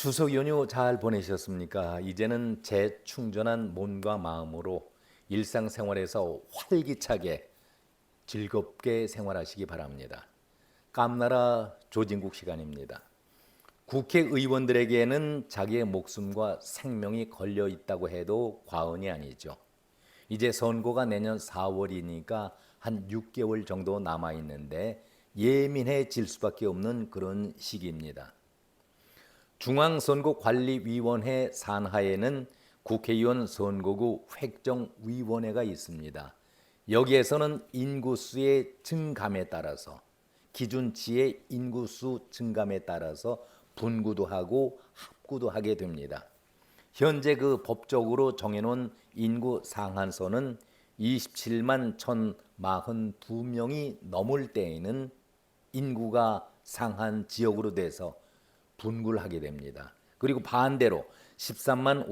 추석 연휴 잘 보내셨습니까? 이제는 재충전한 몸과 마음으로 일상생활에서 활기차게 즐겁게 생활하시기 바랍니다. 깜나라 조진국 시간입니다. 국회의원들에게는 자기의 목숨과 생명이 걸려 있다고 해도 과언이 아니죠. 이제 선거가 내년 4월이니까 한 6개월 정도 남아 있는데 예민해질 수밖에 없는 그런 시기입니다. 중앙선거관리위원회 산하에는 국회의원 선거구 획정위원회가 있습니다. 여기에서는 인구수의 증감에 따라서 기준치의 인구수 증감에 따라서 분구도 하고 합구도 하게 됩니다. 현재 그 법적으로 정해놓은 인구 상한선은 27만 1,042명이 넘을 때에는 인구가 상한 지역으로 돼서 분구를 하게 됩니다. 그리고 반대로 13만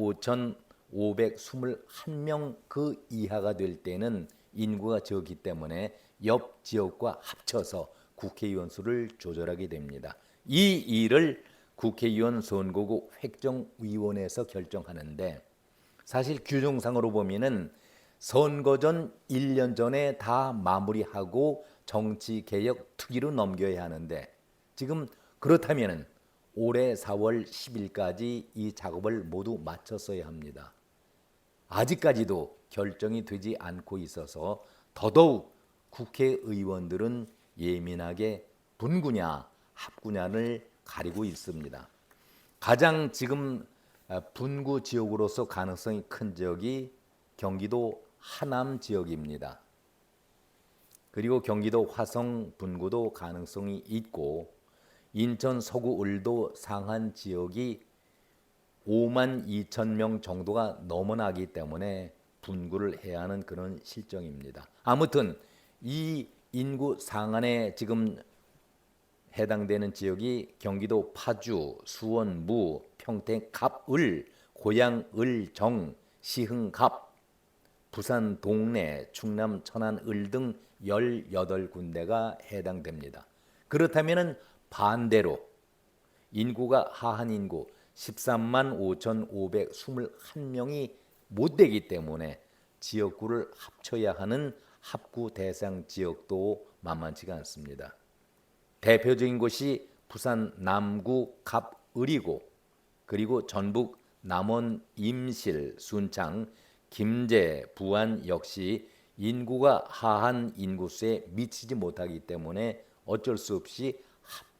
5,521명 그 이하가 될 때는 인구가 적기 때문에 옆 지역과 합쳐서 국회의원 수를 조절하게 됩니다. 이 일을 국회의원 선거구 획정위원회에서 결정하는데 사실 규정상으로 보면은 선거 전 1년 전에 다 마무리하고 정치개혁 특위로 넘겨야 하는데 지금 그렇다면은 올해 4월 10일까지 이 작업을 모두 마쳤어야 합니다. 아직까지도 결정이 되지 않고 있어서 더더욱 국회의원들은 예민하게 분구냐 합구냐를 가리고 있습니다. 가장 지금 분구 지역으로서 가능성이 큰 지역이 경기도 하남 지역입니다. 그리고 경기도 화성 분구도 가능성이 있고 인천 서구 을도 상한 지역이 5만 2천 명 정도가 넘어나기 때문에 분구를 해야 하는 그런 실정입니다. 아무튼 이 인구 상한에 지금 해당되는 지역이 경기도 파주, 수원, 무, 평택, 갑을, 고양, 을, 정, 시흥, 갑, 부산, 동래, 충남, 천안, 을 등 18군데가 해당됩니다. 그렇다면 반대로 인구가 하한 인구 13만 5,521명이 못 되기 때문에 지역구를 합쳐야 하는 합구 대상 지역도 만만치가 않습니다. 대표적인 곳이 부산 남구 갑을이고 그리고 전북 남원 임실 순창 김제 부안 역시 인구가 하한 인구수에 미치지 못하기 때문에 어쩔 수 없이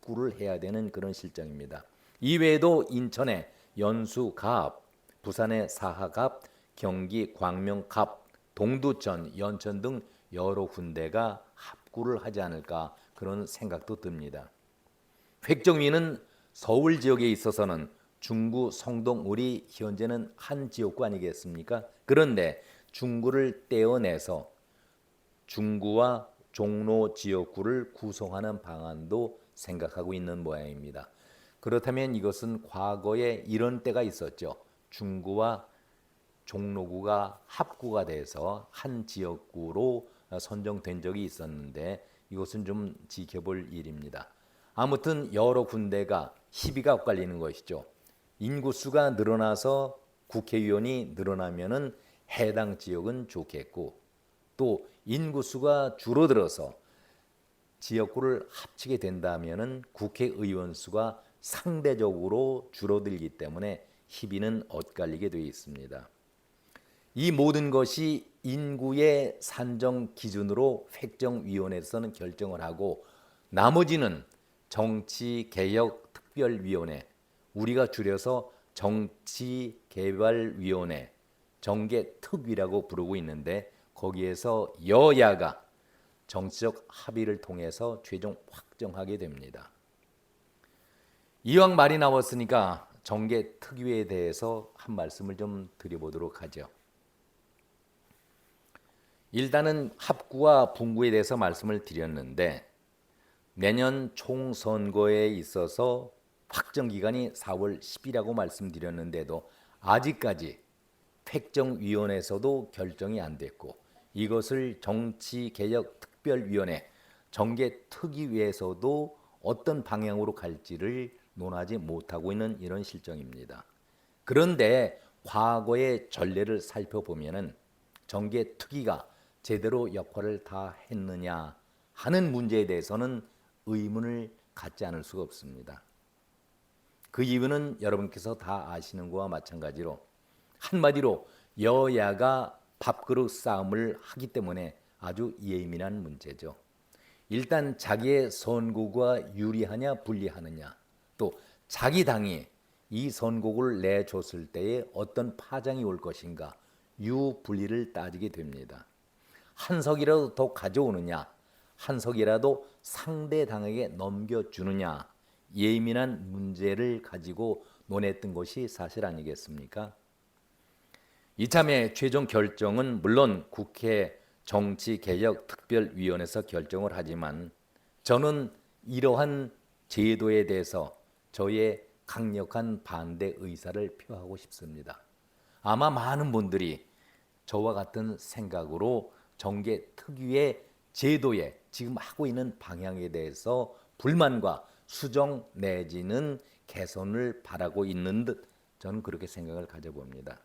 합구를 해야 되는 그런 실정입니다. 이외에도 인천의 연수갑, 부산의 사하갑, 경기 광명갑, 동두천, 연천 등 여러 군데가 합구를 하지 않을까 그런 생각도 듭니다. 획정위는 서울 지역에 있어서는 중구, 성동, 을이 현재는 한 지역구 아니겠습니까? 그런데 중구를 떼어내서 중구와 종로 지역구를 구성하는 방안도 생각하고 있는 모양입니다. 그렇다면 이것은 과거에 이런 때가 있었죠. 중구와 종로구가 합구가 돼서 한 지역구로 선정된 적이 있었는데 이것은 좀 지켜볼 일입니다. 아무튼 여러 군데가 희비가 엇갈리는 것이죠. 인구수가 늘어나서 국회의원이 늘어나면은 해당 지역은 좋겠고 또 인구수가 줄어들어서 지역구를 합치게 된다면은 국회의원 수가 상대적으로 줄어들기 때문에 희비는 엇갈리게 되어 있습니다. 이 모든 것이 인구의 산정 기준으로 획정위원회에서는 결정을 하고 나머지는 정치개혁특별위원회, 우리가 줄여서 정치개발위원회, 정개특위라고 부르고 있는데 거기에서 여야가 정치적 합의를 통해서 최종 확정하게 됩니다. 이왕 말이 나왔으니까 정개특위에 대해서 한 말씀을 좀 드려보도록 하죠. 일단은 합구와 분구에 대해서 말씀을 드렸는데 내년 총선거에 있어서 확정 기간이 4월 10일이라고 말씀드렸는데도 아직까지 획정위원회에서도 결정이 안 됐고 이것을 정치개혁특별위원회 정개특위에서도 어떤 방향으로 갈지를 논하지 못하고 있는 이런 실정입니다. 그런데 과거의 전례를 살펴보면은 정계특위가 제대로 역할을 다 했느냐 하는 문제에 대해서는 의문을 갖지 않을 수가 없습니다. 그 이유는 여러분께서 다 아시는 것과 마찬가지로 한마디로 여야가 밥그릇 싸움을 하기 때문에 아주 예민한 문제죠. 일단 자기의 선거가 유리하냐 불리하느냐, 또 자기 당이 이 선거를 내줬을 때에 어떤 파장이 올 것인가, 유불리를 따지게 됩니다. 한 석이라도 더 가져오느냐, 한 석이라도 상대 당에게 넘겨주느냐, 예민한 문제를 가지고 논했던 것이 사실 아니겠습니까? 이참에 최종 결정은 물론 국회 정치개혁특별위원회에서 결정을 하지만 저는 이러한 제도에 대해서 저의 강력한 반대 의사를 표하고 싶습니다. 아마 많은 분들이 저와 같은 생각으로 정계특위의 제도에 지금 하고 있는 방향에 대해서 불만과 수정 내지는 개선을 바라고 있는 듯 저는 그렇게 생각을 가져봅니다.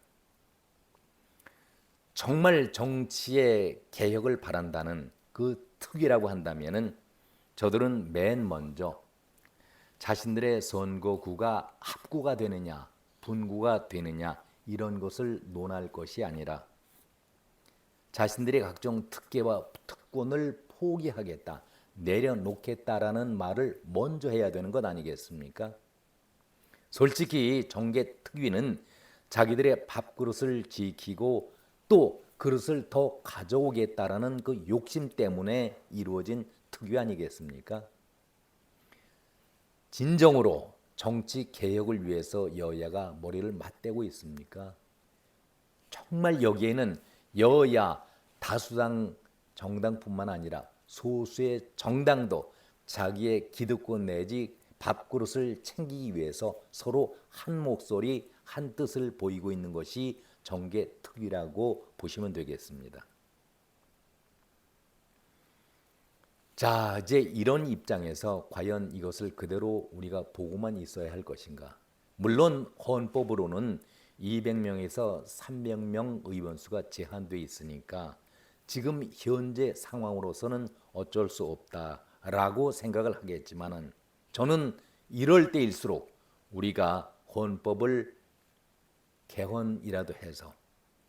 정말 정치의 개혁을 바란다는 그 특위라고 한다면은 저들은 맨 먼저 자신들의 선거구가 합구가 되느냐 분구가 되느냐 이런 것을 논할 것이 아니라 자신들의 각종 특혜와 특권을 포기하겠다, 내려놓겠다라는 말을 먼저 해야 되는 것 아니겠습니까? 솔직히 정계특위는 자기들의 밥그릇을 지키고 또 그릇을 더 가져오겠다라는 그 욕심 때문에 이루어진 특위 아니겠습니까? 진정으로 정치 개혁을 위해서 여야가 머리를 맞대고 있습니까? 정말 여기에는 여야 다수당 정당뿐만 아니라 소수의 정당도 자기의 기득권 내지 밥그릇을 챙기기 위해서 서로 한 목소리 한 뜻을 보이고 있는 것이 정계특위라고 보시면 되겠습니다. 자, 이제 이런 입장에서 과연 이것을 그대로 우리가 보고만 있어야 할 것인가? 물론 헌법으로는 200명에서 300명 의원 수가 제한되어 있으니까 지금 현재 상황으로서는 어쩔 수 없다라고 생각을 하겠지만은 저는 이럴 때일수록 우리가 헌법을 개헌이라도 해서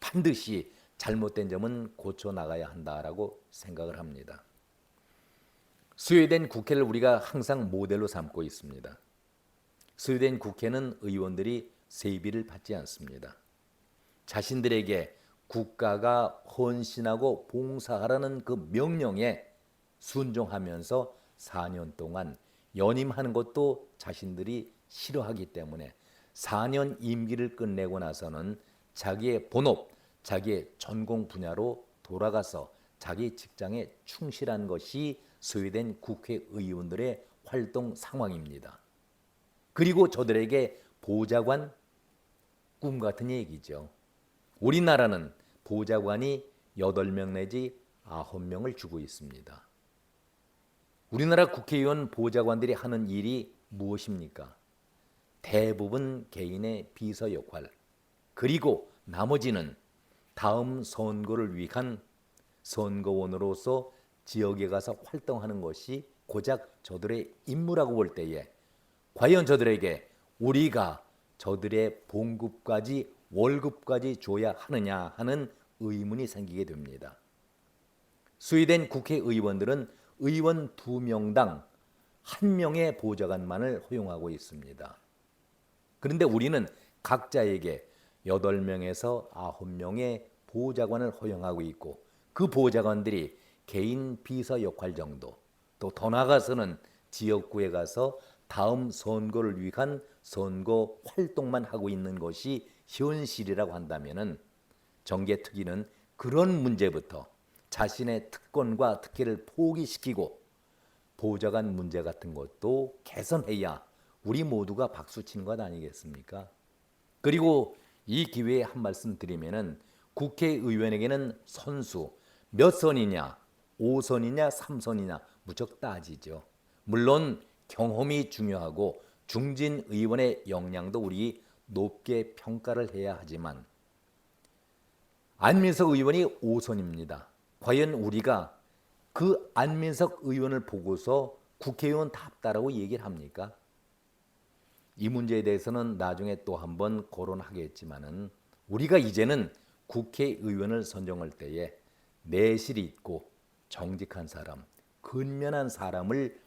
반드시 잘못된 점은 고쳐 나가야 한다라고 생각을 합니다. 스웨덴 국회를 우리가 항상 모델로 삼고 있습니다. 스웨덴 국회는 의원들이 세비를 받지 않습니다. 자신들에게 국가가 헌신하고 봉사하라는 그 명령에 순종하면서 4년 동안 연임하는 것도 자신들이 싫어하기 때문에 4년 임기를 끝내고 나서는 자기의 본업, 자기의 전공 분야로 돌아가서 자기 직장에 충실한 것이 스웨덴 국회의원들의 활동 상황입니다. 그리고 저들에게 보좌관 꿈 같은 얘기죠. 우리나라는 보좌관이 8명 내지 9명을 주고 있습니다. 우리나라 국회의원 보좌관들이 하는 일이 무엇입니까? 대부분 개인의 비서 역할, 그리고 나머지는 다음 선거를 위한 선거원으로서 지역에 가서 활동하는 것이 고작 저들의 임무라고 볼 때에 과연 저들에게 우리가 저들의 봉급까지 월급까지 줘야 하느냐 하는 의문이 생기게 됩니다. 스웨덴 국회의원들은 의원 2명당 1명의 보좌관만을 허용하고 있습니다. 그런데 우리는 각자에게 8명에서 9명의 보좌관을 허용하고 있고 그 보좌관들이 개인 비서 역할 정도, 또 더 나아가서는 지역구에 가서 다음 선거를 위한 선거 활동만 하고 있는 것이 현실이라고 한다면은 정계특위는 그런 문제부터 자신의 특권과 특혜를 포기시키고 보좌관 문제 같은 것도 개선해야 우리 모두가 박수치는 것 아니겠습니까? 그리고 이 기회에 한 말씀 드리면은 국회의원에게는 선수 몇 선이냐, 5선이냐, 3선이냐 무척 따지죠. 물론 경험이 중요하고 중진 의원의 역량도 우리 높게 평가를 해야 하지만 안민석 의원이 5선입니다. 과연 우리가 그 안민석 의원을 보고서 국회의원답다라고 얘기를 합니까? 이 문제에 대해서는 나중에 또 한번 거론하겠지만은 우리가 이제는 국회의원을 선정할 때에 내실이 있고 정직한 사람, 근면한 사람을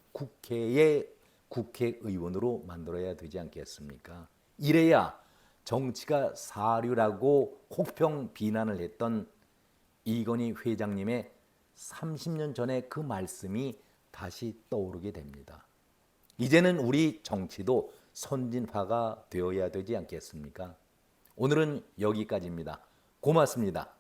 국회의원으로 만들어야 되지 않겠습니까? 이래야 정치가 사류라고 혹평 비난을 했던 이건희 회장님의 30년 전의 그 말씀이 다시 떠오르게 됩니다. 이제는 우리 정치도 선진화가 되어야 되지 않겠습니까? 오늘은 여기까지입니다. 고맙습니다.